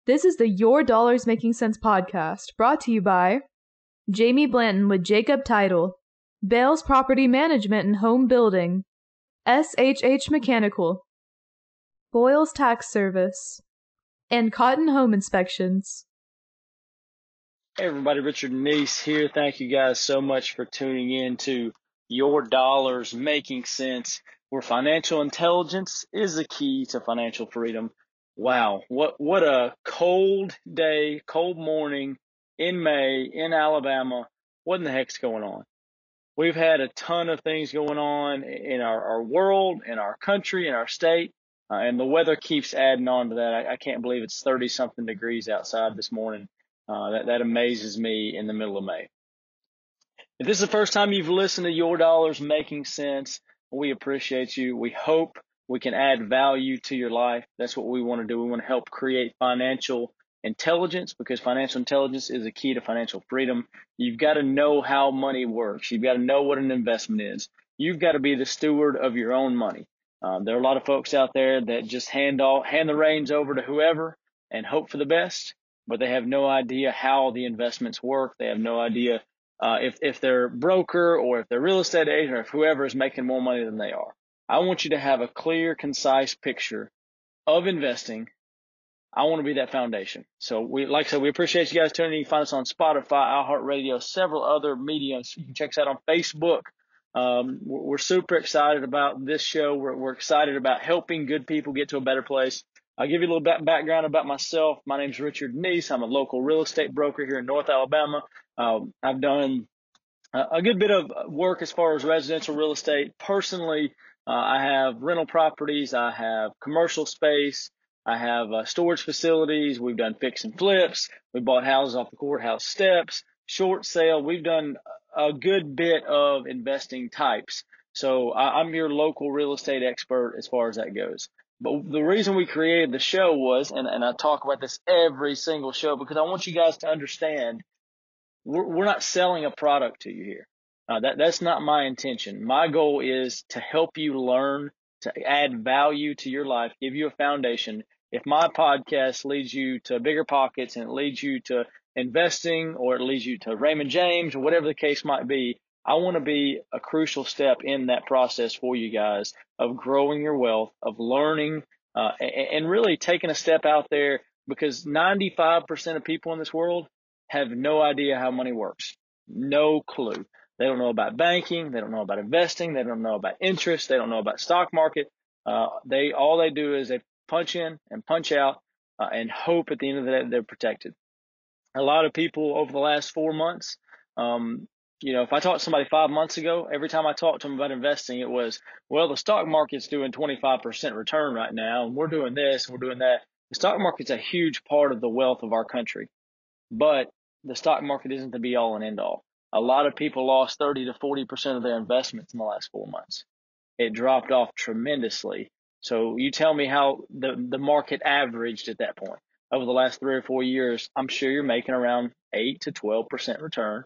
This is the Your Dollars Making Sense podcast, brought to you by Jamie Blanton with Jacob Title, Bales Property Management and Home Building, SHH Mechanical, Boyles Tax Service, and Cotton Home Inspections. Hey everybody, Richard Neese here. Thank you guys so much for tuning in to Your Dollars Making Sense, where financial intelligence is the key to financial freedom. Wow, what a cold day, cold morning in May in Alabama. What in the heck's going on? We've had a ton of things going on in our world, in our country, in our state, and the weather keeps adding on to that. I can't believe it's 30-something degrees outside this morning. That amazes me in the middle of May. If this is the first time you've listened to Your Dollars Making Sense, we appreciate you. We hope we can add value to your life. That's what we want to do. We want to help create financial intelligence, because financial intelligence is a key to financial freedom. You've got to know how money works. You've got to know what an investment is. You've got to be the steward of your own money. There are a lot of folks out there that just hand the reins over to whoever and hope for the best, but they have no idea how the investments work. They have no idea if their broker or if their real estate agent or if whoever is making more money than they are. I want you to have a clear, concise picture of investing. I want to be that foundation. So like I said, we appreciate you guys tuning in. You can find us on Spotify, iHeartRadio, several other mediums. You can check us out on Facebook. We're super excited about this show. We're excited about helping good people get to a better place. I'll give you a little background about myself. My name's Richard Neese. I'm a local real estate broker here in North Alabama. I've done a good bit of work as far as residential real estate. Personally, I have rental properties. I have commercial space. I have storage facilities. We've done fix and flips. We bought houses off the courthouse steps, short sale. We've done a good bit of investing types. So I'm your local real estate expert as far as that goes. But the reason we created the show was, and I talk about this every single show, because I want you guys to understand we're not selling a product to you here. That's not my intention. My goal is to help you learn, to add value to your life, give you a foundation. If my podcast leads you to bigger pockets and it leads you to investing, or it leads you to Raymond James, or whatever the case might be, I want to be a crucial step in that process for you guys of growing your wealth, of learning, and really taking a step out there, because 95% of people in this world have no idea how money works. No clue. They don't know about banking. They don't know about investing. They don't know about interest. They don't know about stock market. All they do is they punch in and punch out and hope at the end of the day they're protected. A lot of people over the last 4 months, if I talked to somebody 5 months ago, every time I talked to them about investing, it was, well, the stock market's doing 25% return right now, and we're doing this, and we're doing that. The stock market's a huge part of the wealth of our country, but the stock market isn't the be all and end all. A lot of people lost 30 to 40% of their investments in the last 4 months. It dropped off tremendously. So you tell me how the market averaged at that point. Over the last 3 or 4 years, I'm sure you're making around 8 to 12% return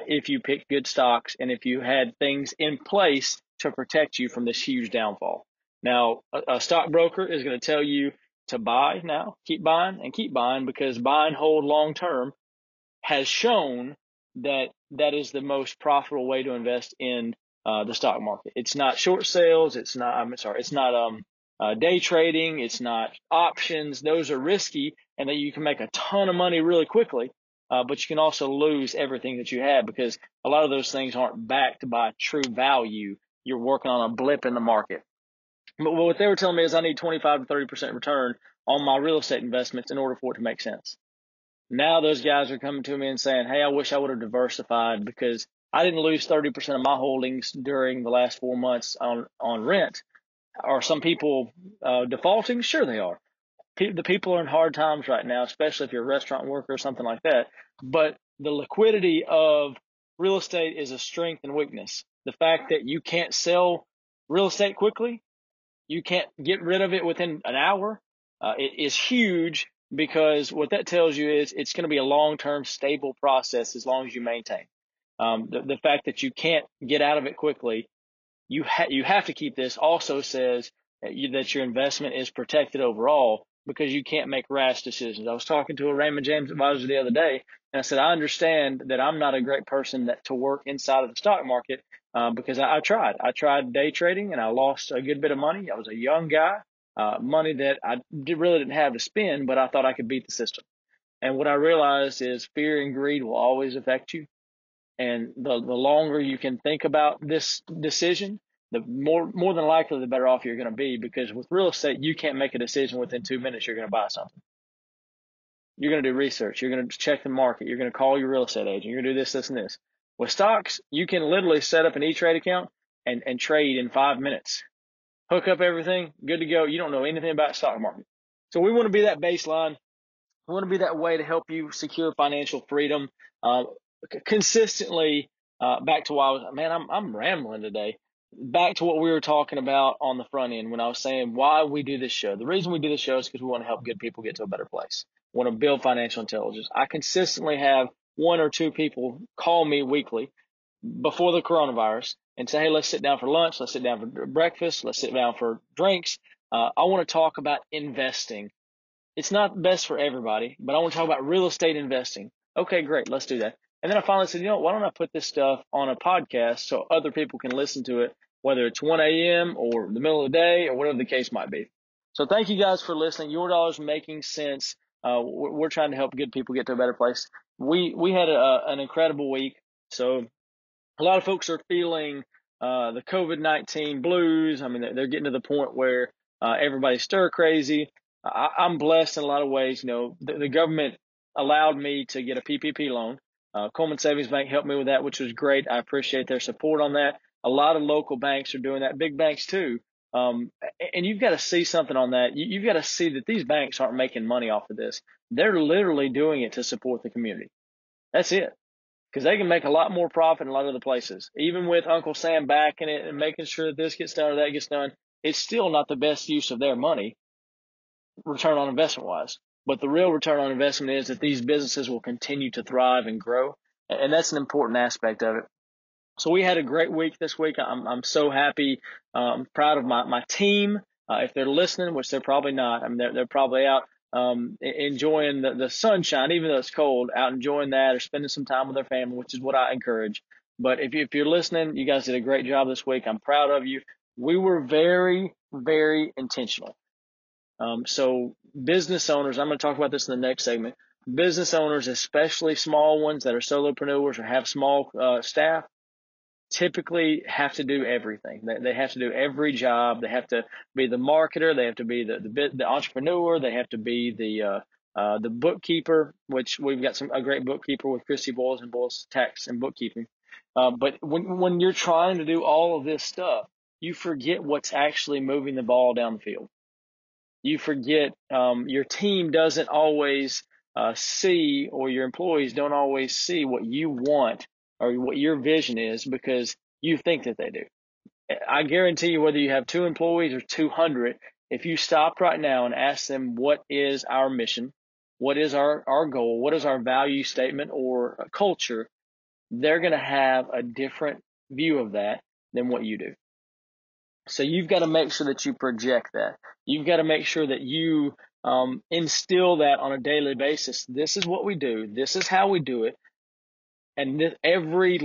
if you pick good stocks and if you had things in place to protect you from this huge downfall. Now, a stockbroker is going to tell you to buy now, keep buying and keep buying, because buy and hold long term has shown that is the most profitable way to invest in the stock market. It's not short sales. It's not day trading. It's not options. Those are risky, and that you can make a ton of money really quickly, but you can also lose everything that you have, because a lot of those things aren't backed by true value. You're working on a blip in the market. But what they were telling me is I need 25 to 30% return on my real estate investments in order for it to make sense. Now those guys are coming to me and saying, hey, I wish I would have diversified, because I didn't lose 30% of my holdings during the last 4 months on rent. Are some people defaulting? Sure they are. The people are in hard times right now, especially if you're a restaurant worker or something like that. But the liquidity of real estate is a strength and weakness. The fact that you can't sell real estate quickly, you can't get rid of it within an hour, it is huge, because what that tells you is it's going to be a long-term stable process as long as you maintain. The fact that you can't get out of it quickly, you have to keep this, also says that your investment is protected overall, because you can't make rash decisions. I was talking to a Raymond James advisor the other day, and I said, I understand that I'm not a great person to work inside of the stock market because I tried. I tried day trading, and I lost a good bit of money. I was a young guy, money that I really didn't have to spend, but I thought I could beat the system. And what I realized is fear and greed will always affect you. And the longer you can think about this decision, the more than likely the better off you're going to be, because with real estate, you can't make a decision within 2 minutes you're going to buy something. You're going to do research. You're going to check the market. You're going to call your real estate agent. You're going to do this, this, and this. With stocks, you can literally set up an E-Trade account and trade in 5 minutes. Hook up everything, good to go. You don't know anything about stock market. So we want to be that baseline. We want to be that way to help you secure financial freedom consistently. Back to why I'm rambling today. Back to what we were talking about on the front end when I was saying why we do this show. The reason we do this show is because we want to help good people get to a better place. We want to build financial intelligence. I consistently have 1 or 2 people call me weekly before the coronavirus and say, hey, let's sit down for lunch. Let's sit down for breakfast. Let's sit down for drinks. I want to talk about investing. It's not best for everybody, but I want to talk about real estate investing. Okay, great. Let's do that. And then I finally said, why don't I put this stuff on a podcast so other people can listen to it, whether it's 1 a.m. or the middle of the day or whatever the case might be. So thank you guys for listening. Your Dollar's Making Sense. We're trying to help good people get to a better place. We had an incredible week. So a lot of folks are feeling the COVID-19 blues. I mean, they're getting to the point where everybody's stir crazy. I'm blessed in a lot of ways. The government allowed me to get a PPP loan. Coleman Savings Bank helped me with that, which was great. I appreciate their support on that. A lot of local banks are doing that, big banks too. And you've got to see something on that. You've got to see that these banks aren't making money off of this. They're literally doing it to support the community. That's it. Because they can make a lot more profit in a lot of other places. Even with Uncle Sam backing it and making sure that this gets done or that gets done, it's still not the best use of their money, return on investment wise. But the real return on investment is that these businesses will continue to thrive and grow. And that's an important aspect of it. So we had a great week this week. I'm so happy. I'm proud of my team. If they're listening, which they're probably not, I mean, they're probably out enjoying the sunshine, even though it's cold, out enjoying that or spending some time with their family, which is what I encourage. But if you're listening, you guys did a great job this week. I'm proud of you. We were very, very intentional. So business owners, I'm going to talk about this in the next segment. Business owners, especially small ones that are solopreneurs or have small staff, typically have to do everything. They have to do every job. They have to be the marketer. They have to be the entrepreneur. They have to be the bookkeeper, which we've got a great bookkeeper with Christy Boyles and Boyles Tax and Bookkeeping. But when you're trying to do all of this stuff, you forget what's actually moving the ball down the field. You forget your team doesn't always see, or your employees don't always see what you want or what your vision is because you think that they do. I guarantee you, whether you have 2 employees or 200, if you stopped right now and asked them what is our mission, what is our goal, what is our value statement or culture, they're going to have a different view of that than what you do. So you've got to make sure that you project that. You've got to make sure that you instill that on a daily basis. This is what we do. This is how we do it. And every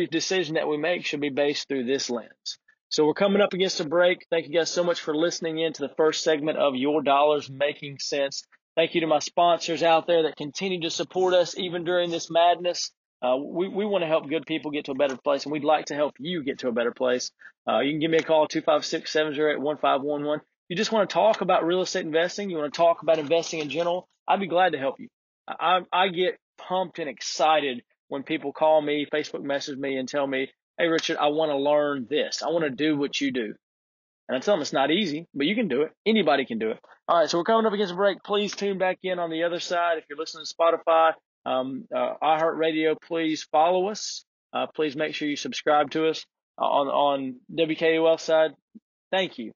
decision that we make should be based through this lens. So we're coming up against a break. Thank you guys so much for listening in to the first segment of Your Dollar's Making Sense. Thank you to my sponsors out there that continue to support us even during this madness. We want to help good people get to a better place, and we'd like to help you get to a better place. You can give me a call, 256-708-1511. If you just want to talk about real estate investing, you want to talk about investing in general, I'd be glad to help you. I get pumped and excited when people call me, Facebook message me, and tell me, hey, Richard, I want to learn this. I want to do what you do. And I tell them it's not easy, but you can do it. Anybody can do it. All right, so we're coming up against a break. Please tune back in on the other side. If you're listening to Spotify, iHeartRadio, please follow us. Please make sure you subscribe to us on WKUL side. Thank you.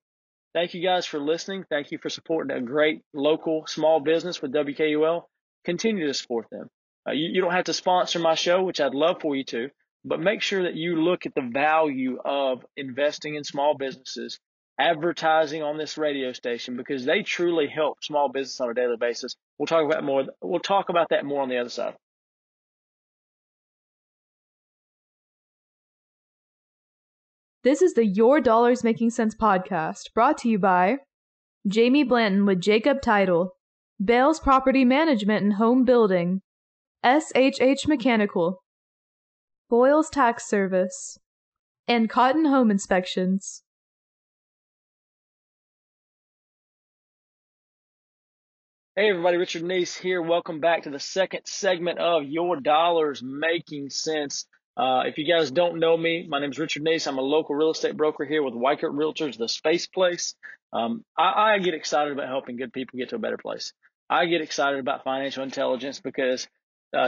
Thank you guys for listening. Thank you for supporting a great local small business with WKUL. Continue to support them. You don't have to sponsor my show, which I'd love for you to, but make sure that you look at the value of investing in small businesses advertising on this radio station because they truly help small business on a daily basis. We'll talk about that more on the other side. This is the Your Dollars Making Sense podcast, brought to you by Jamie Blanton with Jacob Title, Bales Property Management and Home Building, SHH Mechanical, Boyles Tax Service, and Cotton Home Inspections. Hey everybody, Richard Neese here. Welcome back to the second segment of Your Dollars Making Sense. If you guys don't know me, my name is Richard Neese. I'm a local real estate broker here with Weichert Realtors, the Space Place. I get excited about helping good people get to a better place. I get excited about financial intelligence because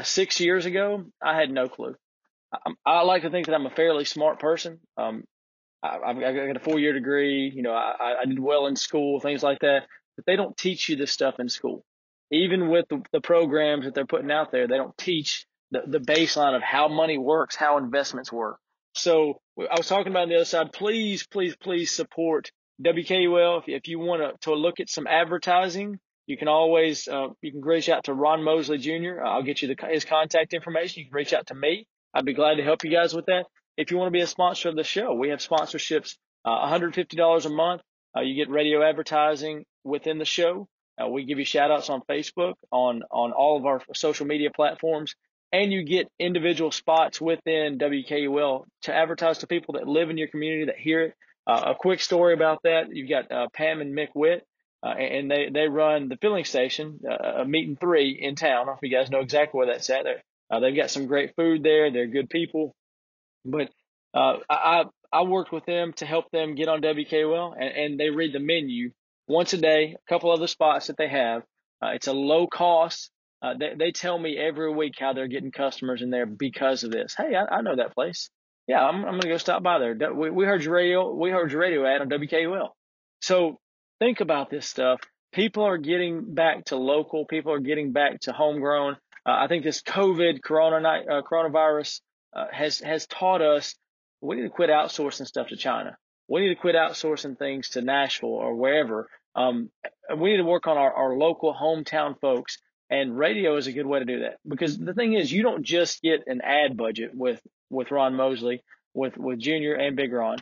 6 years ago, I had no clue. I like to think that I'm a fairly smart person. I got a 4-year degree. You know, I did well in school, things like that. But they don't teach you this stuff in school. Even with the programs that they're putting out there, they don't teach the baseline of how money works, how investments work. So I was talking about on the other side, please support WKUL. If you want to look at some advertising, you can always you can reach out to Ron Mosley Jr. I'll get you his contact information. You can reach out to me. I'd be glad to help you guys with that. If you want to be a sponsor of the show, we have sponsorships, $150 a month. You get radio advertising within the show. We give you shout outs on Facebook, on all of our social media platforms, and you get individual spots within WKUL to advertise to people that live in your community that hear it. A quick story about that. You've got Pam and Mick Witt, and they run the filling station, Meeting 3 in town. I don't know if you guys know exactly where that's at. They've got some great food there. They're good people. But I worked with them to help them get on WKOL, and they read the menu once a day, a couple other spots that they have. It's a low cost. They tell me every week how they're getting customers in there because of this. Hey, I know that place. Yeah, I'm going to go stop by there. We heard your radio ad on WKOL. So think about this stuff. People are getting back to local. People are getting back to homegrown. I think this coronavirus has taught us we need to quit outsourcing stuff to China. We need to quit outsourcing things to Nashville or wherever. We need to work on our local hometown folks, and radio is a good way to do that. Because the thing is, you don't just get an ad budget with Ron Mosley, with Junior and Big Ron.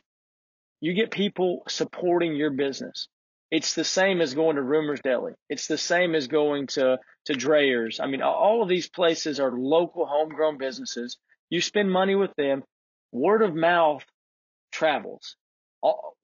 You get people supporting your business. It's the same as going to Rumors Deli. It's the same as going to Dreyer's. I mean, all of these places are local homegrown businesses. You spend money with them. Word of mouth travels.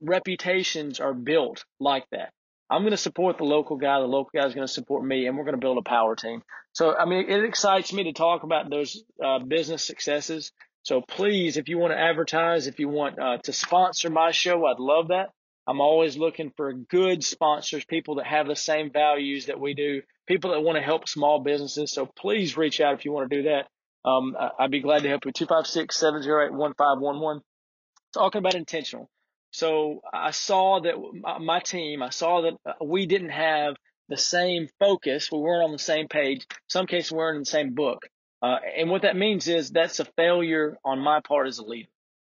Reputations are built like that. I'm going to support the local guy. The local guy is going to support me, and we're going to build a power team. So, I mean, it excites me to talk about those business successes. So please, if you want to advertise, if you want to sponsor my show, I'd love that. I'm always looking for good sponsors, people that have the same values that we do, people that want to help small businesses. So please reach out if you want to do that. I'd be glad to help you. 256-708-1511. Talking about intentional. So I saw that my team, we didn't have the same focus. We weren't on the same page. In some cases, we weren't in the same book. And what that means is that's a failure on my part as a leader.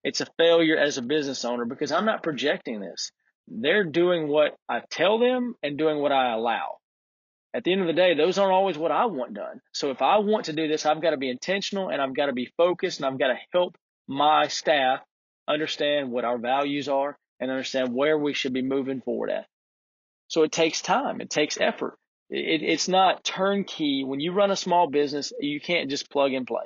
It's a failure as a business owner because I'm not projecting this. They're doing what I tell them and doing what I allow. At the end of the day, those aren't always what I want done. So if I want to do this, I've got to be intentional and I've got to be focused and I've got to help my staff understand what our values are and understand where we should be moving forward at. So it takes time. It takes effort. It's not turnkey. When you run a small business, you can't just plug and play.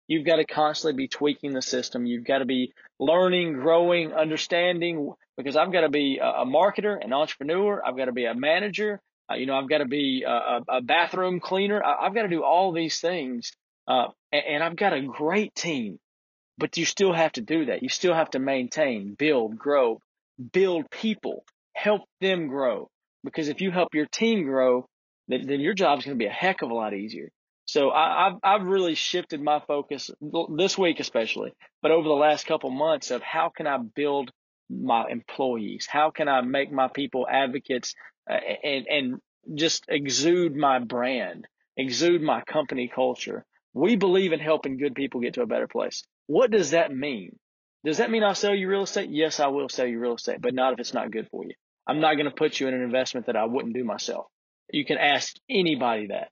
You've got to constantly be tweaking the system. You've got to be learning, growing, understanding, because I've got to be a marketer, an entrepreneur. I've got to be a manager. I've got to be a bathroom cleaner. I've got to do all these things. And I've got a great team, but you still have to do that. You still have to maintain, build, grow, build people, help them grow. Because if you help your team grow, then your job is going to be a heck of a lot easier. So I've really shifted my focus this week, especially, but over the last couple months of how can I build my employees? How can I make my people advocates and just exude my brand, exude my company culture? We believe in helping good people get to a better place. What does that mean? Does that mean I'll sell you real estate? Yes, I will sell you real estate, but not if it's not good for you. I'm not going to put you in an investment that I wouldn't do myself. You can ask anybody that.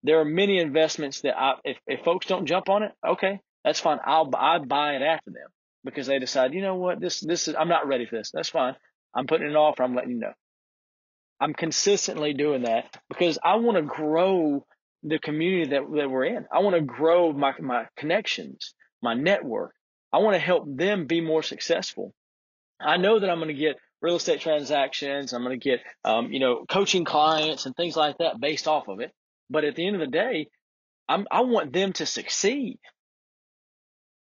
There are many investments that if folks don't jump on it, okay, that's fine. I buy it after them because they decide, you know what, this is, I'm not ready for this. That's fine. I'm putting it off. I'm letting you know. I'm consistently doing that because I want to grow the community that we're in. I want to grow my connections, my network. I want to help them be more successful. I know that I'm going to get real estate transactions. I'm going to get, coaching clients and things like that based off of it. But at the end of the day, I want them to succeed.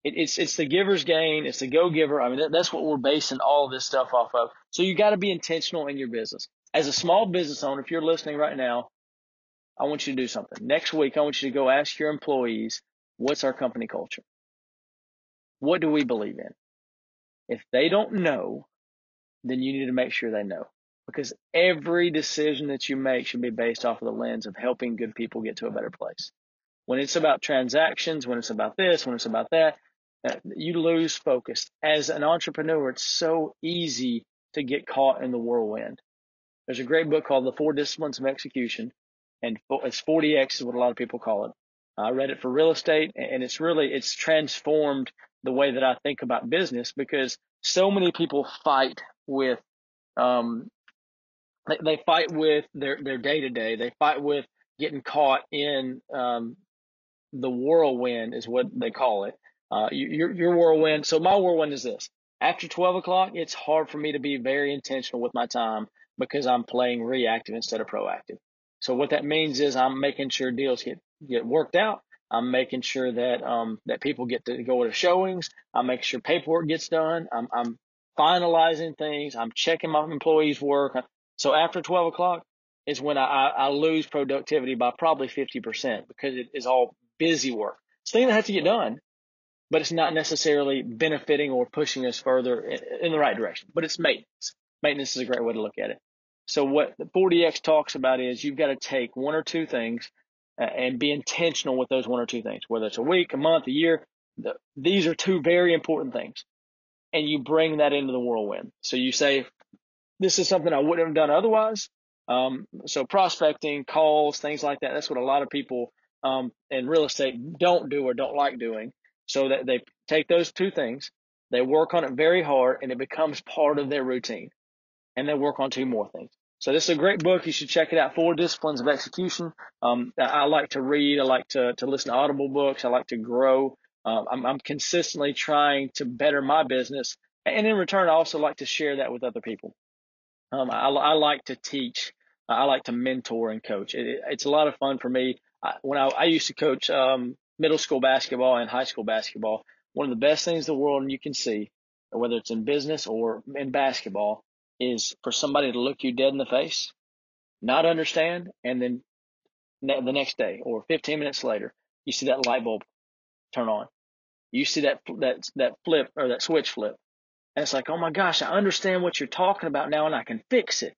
It's the giver's gain. It's the go-giver. I mean, that's what we're basing all of this stuff off of. So you got to be intentional in your business. As a small business owner, if you're listening right now, I want you to do something. Next week, I want you to go ask your employees, what's our company culture? What do we believe in? If they don't know, then you need to make sure they know. Because every decision that you make should be based off of the lens of helping good people get to a better place. When it's about transactions, when it's about this, when it's about that, you lose focus. As an entrepreneur, it's so easy to get caught in the whirlwind. There's a great book called The 4 Disciplines of Execution, and it's 40X is what a lot of people call it. I read it for real estate, and it's transformed the way that I think about business because so many people fight with, they fight with their day to day. They fight with getting caught in the whirlwind is what they call it. Your whirlwind. So my whirlwind is this. After 12 o'clock, it's hard for me to be very intentional with my time because I'm playing reactive instead of proactive. So what that means is I'm making sure deals get worked out. I'm making sure that that people get to go to showings. I'm making sure paperwork gets done. I'm finalizing things. I'm checking my employees' work. So after 12 o'clock is when I lose productivity by probably 50% because it is all busy work. It's things that have to get done, but it's not necessarily benefiting or pushing us further in the right direction. But it's maintenance. Maintenance is a great way to look at it. So what the 40X talks about is you've got to take one or two things and be intentional with those one or two things, whether it's a week, a month, a year. These are two very important things. And you bring that into the whirlwind. So you say, this is something I wouldn't have done otherwise. So prospecting, calls, things like that. That's what a lot of people in real estate don't do or don't like doing. So that they take those two things, they work on it very hard, and it becomes part of their routine. And they work on two more things. So this is a great book. You should check it out. 4 Disciplines of Execution. I like to read. I like to listen to Audible books. I like to grow. I'm consistently trying to better my business. And in return, I also like to share that with other people. I like to teach. I like to mentor and coach. It's a lot of fun for me. When I used to coach middle school basketball and high school basketball, one of the best things in the world, and you can see, whether it's in business or in basketball, is for somebody to look you dead in the face, not understand, and then the next day or 15 minutes later, you see that light bulb turn on. You see that flip or that switch flip. And it's like, oh my gosh, I understand what you're talking about now and I can fix it.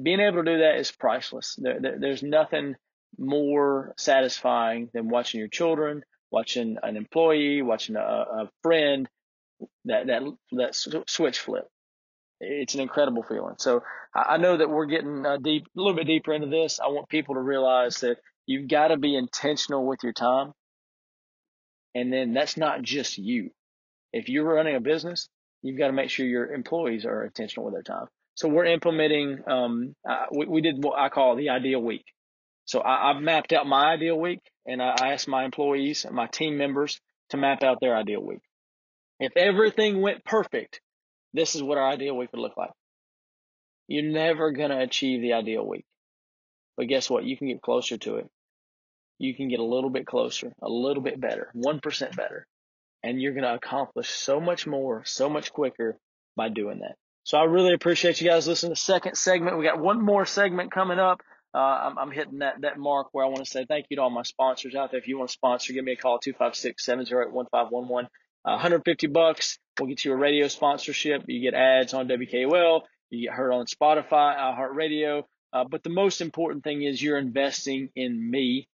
Being able to do that is priceless. There's nothing more satisfying than watching your children, watching an employee, watching a friend, that switch flip. It's an incredible feeling. So I know that we're getting a little bit deeper into this. I want people to realize that you've got to be intentional with your time. And then that's not just you. If you're running a business, you've got to make sure your employees are intentional with their time. So we're implementing, we did what I call the ideal week. So I've mapped out my ideal week, and I asked my employees and my team members to map out their ideal week. If everything went perfect, this is what our ideal week would look like. You're never going to achieve the ideal week. But guess what? You can get closer to it. You can get a little bit closer, a little bit better, 1% better. And you're going to accomplish so much more, so much quicker by doing that. So I really appreciate you guys listening to the second segment. We got one more segment coming up. I'm hitting that mark where I want to say thank you to all my sponsors out there. If you want to sponsor, give me a call, 256-708-1511. $150 will get you a radio sponsorship. You get ads on WKOL. You get heard on Spotify, iHeartRadio. But the most important thing is you're investing in me,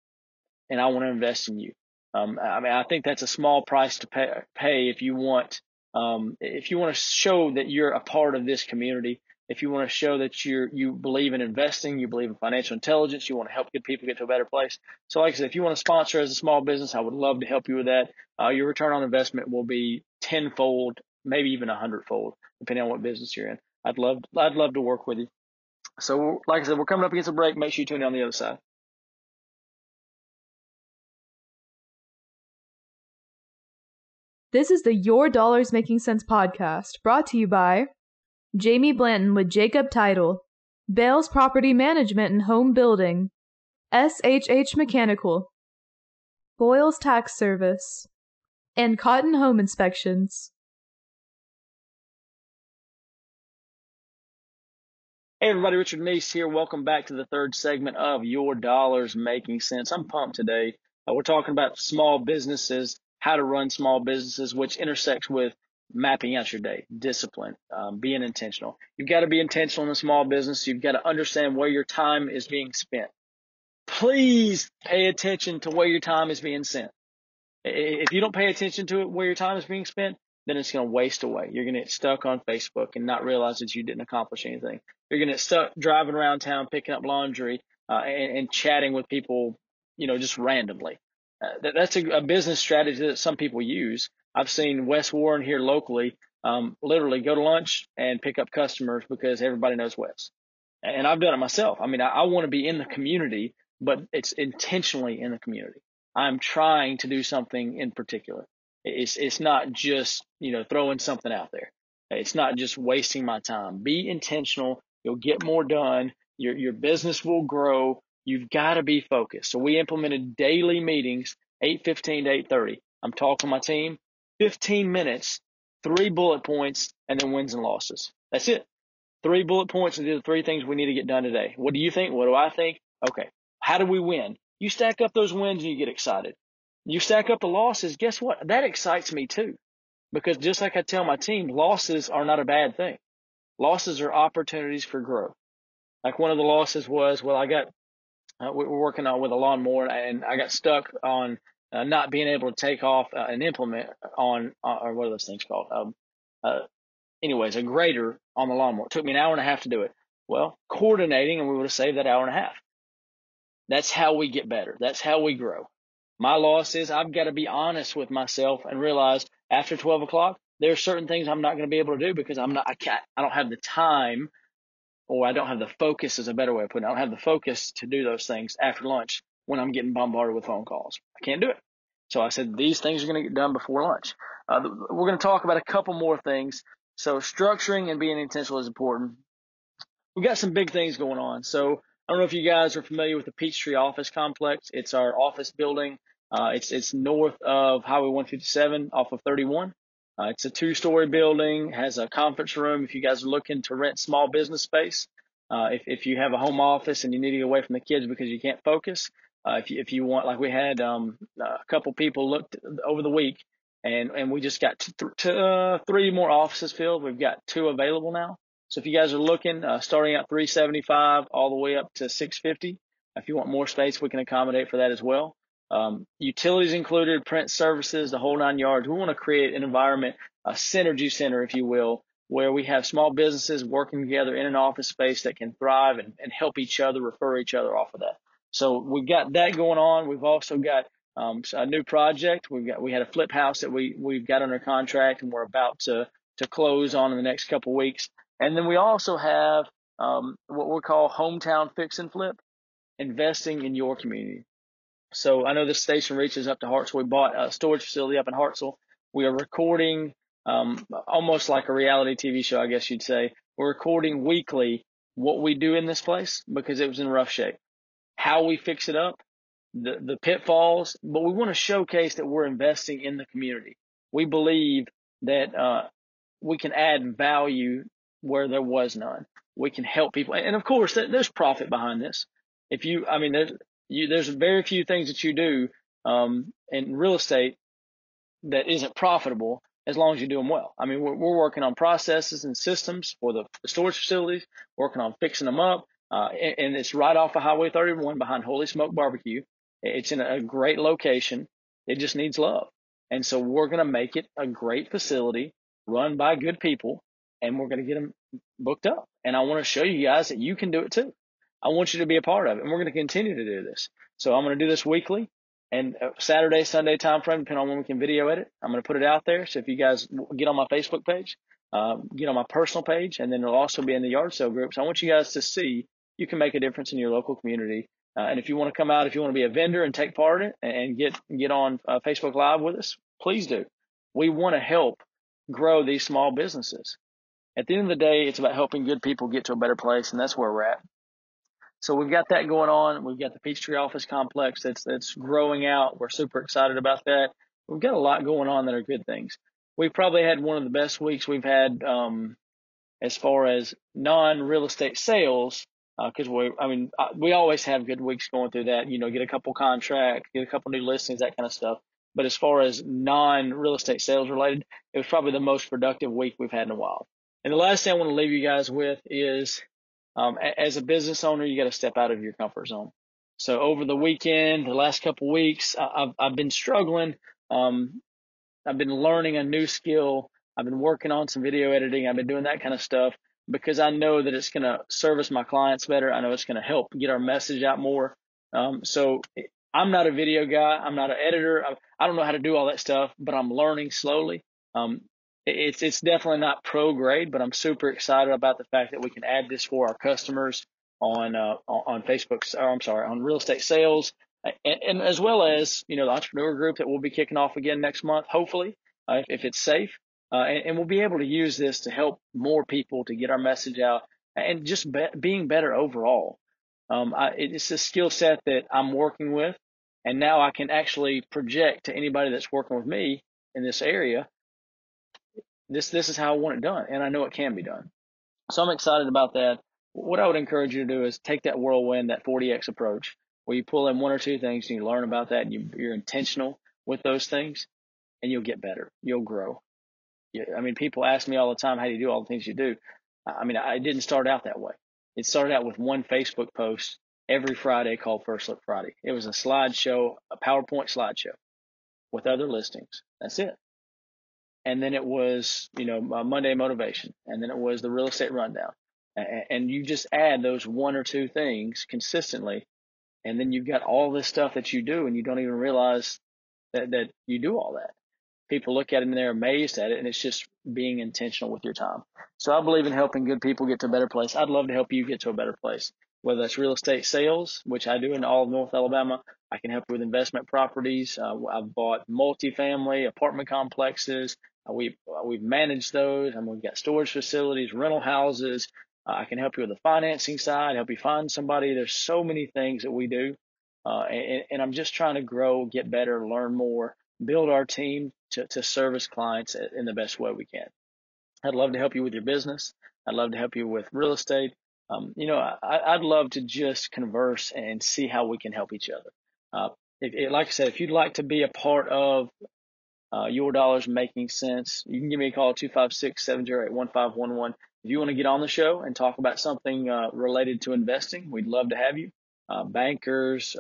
and I want to invest in you. I think that's a small price to pay if you want If you want to show that you're a part of this community, if you want to show that you believe in investing, you believe in financial intelligence, you want to help good people get to a better place. So like I said, if you want to sponsor as a small business, I would love to help you with that. Your return on investment will be tenfold, maybe even 100-fold, depending on what business you're in. I'd love to work with you. So like I said, we're coming up against a break. Make sure you tune in on the other side. This is the Your Dollars Making Sense podcast, brought to you by Jamie Blanton with Jacob Title, Bales Property Management and Home Building, SHH Mechanical, Boyles Tax Service, and Cotton Home Inspections. Hey everybody, Richard Meese here. Welcome back to the third segment of Your Dollars Making Sense. I'm pumped today. We're talking about small businesses, how to run small businesses, which intersects with mapping out your day, discipline, being intentional. You've got to be intentional in a small business. You've got to understand where your time is being spent. Please pay attention to where your time is being spent. If you don't pay attention to it, where your time is being spent, then it's going to waste away. You're going to get stuck on Facebook and not realize that you didn't accomplish anything. You're going to get stuck driving around town, picking up laundry, and chatting with people, just randomly. That's a business strategy that some people use. I've seen Wes Warren here locally, literally go to lunch and pick up customers because everybody knows Wes. And I've done it myself. I mean, I want to be in the community, but it's intentionally in the community. I'm trying to do something in particular. It's not just, throwing something out there. It's not just wasting my time. Be intentional. You'll get more done. Your business will grow. You've got to be focused. So we implemented daily meetings, 8:15 to 8:30. I'm talking to my team, 15 minutes, 3 bullet points, and then wins and losses. That's it. 3 bullet points and do the 3 things we need to get done today. What do you think? What do I think? Okay. How do we win? You stack up those wins and you get excited. You stack up the losses. Guess what? That excites me too. Because just like I tell my team, losses are not a bad thing. Losses are opportunities for growth. Like one of the losses was, we're working on with a lawnmower and I got stuck on not being able to take off an implement on, or what are those things called? Anyways, a grader on the lawnmower. It took me an hour and a half to do it. Well, coordinating, and we would have saved that hour and a half. That's how we get better. That's how we grow. My loss is I've got to be honest with myself and realize after 12 o'clock, there are certain things I'm not going to be able to do because I don't have the time, or I don't have the focus is a better way of putting it. I don't have the focus to do those things after lunch when I'm getting bombarded with phone calls. I can't do it. So I said, these things are going to get done before lunch. We're going to talk about a couple more things. So structuring and being intentional is important. We got some big things going on. So I don't know if you guys are familiar with the Peachtree office complex. It's our office building. It's north of Highway 157 off of 31. It's a 2-story building, has a conference room. If you guys are looking to rent small business space, if you have a home office and you need to get away from the kids because you can't focus, if you want, like we had a couple people looked over the week, and we just got 3 more offices filled. We've got 2 available now. So if you guys are looking, starting at $375 all the way up to $650, if you want more space, we can accommodate for that as well. Utilities included, print services, the whole 9 yards. We want to create an environment, a synergy center, if you will, where we have small businesses working together in an office space that can thrive and help each other, refer each other off of that. So we've got that going on. We've also got a new project. We had a flip house that we've got under contract and we're about to close on in the next couple of weeks. And then we also have what we call hometown fix and flip, investing in your community. So I know this station reaches up to Hartselle. We bought a storage facility up in Hartselle. We are recording almost like a reality TV show, I guess you'd say. We're recording weekly what we do in this place because it was in rough shape, how we fix it up, the pitfalls, but we want to showcase that we're investing in the community. We believe that we can add value where there was none. We can help people. And of course, there's profit behind this. There's very few things that you do in real estate that isn't profitable as long as you do them well. I mean, we're working on processes and systems for the storage facilities, working on fixing them up. And it's right off of Highway 31 behind Holy Smoke Barbecue. It's in a great location. It just needs love. And so we're going to make it a great facility run by good people, and we're going to get them booked up. And I want to show you guys that you can do it too. I want you to be a part of it, and we're going to continue to do this. So I'm going to do this weekly, and Saturday, Sunday time frame, depending on when we can video edit. I'm going to put it out there. So if you guys get on my Facebook page, get on my personal page, and then it'll also be in the yard sale group. So I want you guys to see you can make a difference in your local community. And if you want to come out, if you want to be a vendor and take part in it and get on Facebook Live with us, please do. We want to help grow these small businesses. At the end of the day, it's about helping good people get to a better place, and that's where we're at. So we've got that going on. We've got the Peachtree Office Complex that's growing out. We're super excited about that. We've got a lot going on that are good things. We've probably had one of the best weeks we've had as far as non-real estate sales, because we always have good weeks going through that. Get a couple contracts, get a couple new listings, that kind of stuff. But as far as non-real estate sales related, it was probably the most productive week we've had in a while. And the last thing I want to leave you guys with is, as a business owner, you got to step out of your comfort zone. So over the weekend, the last couple weeks, I've been struggling. I've been learning a new skill. I've been working on some video editing. I've been doing that kind of stuff because I know that it's going to service my clients better. I know it's going to help get our message out more. So I'm not a video guy. I'm not an editor. I don't know how to do all that stuff, but I'm learning slowly. It's definitely not pro grade, but I'm super excited about the fact that we can add this for our customers on Facebook, or I'm sorry, on real estate sales, and as well as, the entrepreneur group that we'll be kicking off again next month, hopefully, if it's safe. And we'll be able to use this to help more people to get our message out and just being better overall. It's a skill set that I'm working with, and now I can actually project to anybody that's working with me in this area. This is how I want it done, and I know it can be done. So I'm excited about that. What I would encourage you to do is take that whirlwind, that 40X approach, where you pull in one or two things and you learn about that, and you're intentional with those things, and you'll get better. You'll grow. People ask me all the time, how do you do all the things you do? I didn't start out that way. It started out with one Facebook post every Friday called First Look Friday. It was a slideshow, a PowerPoint slideshow with other listings. That's it. And then it was, Monday motivation. And then it was the real estate rundown. And you just add those one or two things consistently. And then you've got all this stuff that you do, and you don't even realize that you do all that. People look at it and they're amazed at it, and it's just being intentional with your time. So I believe in helping good people get to a better place. I'd love to help you get to a better place, whether that's real estate sales, which I do in all of North Alabama. I can help you with investment properties. I've bought multifamily apartment complexes. We've managed those, and we've got storage facilities, rental houses. I can help you with the financing side, help you find somebody. There's so many things that we do, and I'm just trying to grow, get better, learn more, build our team to service clients in the best way we can. I'd love to help you with your business. I'd love to help you with real estate. I'd love to just converse and see how we can help each other. Like I said, if you'd like to be a part of Your Dollars Making Sense, you can give me a call at 256-708-1511. If you want to get on the show and talk about something related to investing, we'd love to have you. Bankers,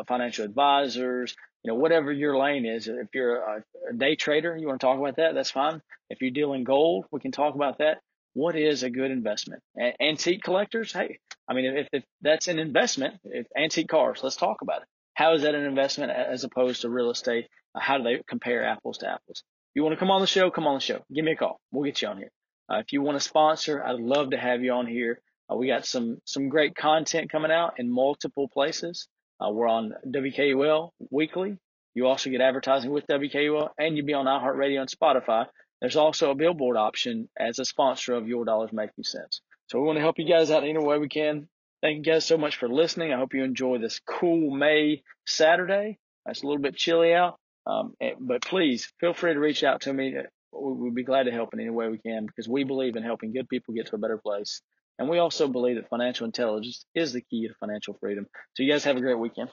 financial advisors, whatever your lane is. If you're a day trader, you want to talk about that, that's fine. If you deal in gold, we can talk about that. What is a good investment? Antique collectors, hey, if that's an investment, if antique cars, let's talk about it. How is that an investment as opposed to real estate? How do they compare apples to apples? If you want to come on the show, come on the show. Give me a call. We'll get you on here. If you want to sponsor, I'd love to have you on here. We got some great content coming out in multiple places. We're on WKUL weekly. You also get advertising with WKUL, and you'll be on iHeartRadio and Spotify. There's also a billboard option as a sponsor of Your Dollars Making Sense. So we want to help you guys out any way we can. Thank you guys so much for listening. I hope you enjoy this cool May Saturday. It's a little bit chilly out, but please feel free to reach out to me. We'd be glad to help in any way we can, because we believe in helping good people get to a better place. And we also believe that financial intelligence is the key to financial freedom. So you guys have a great weekend.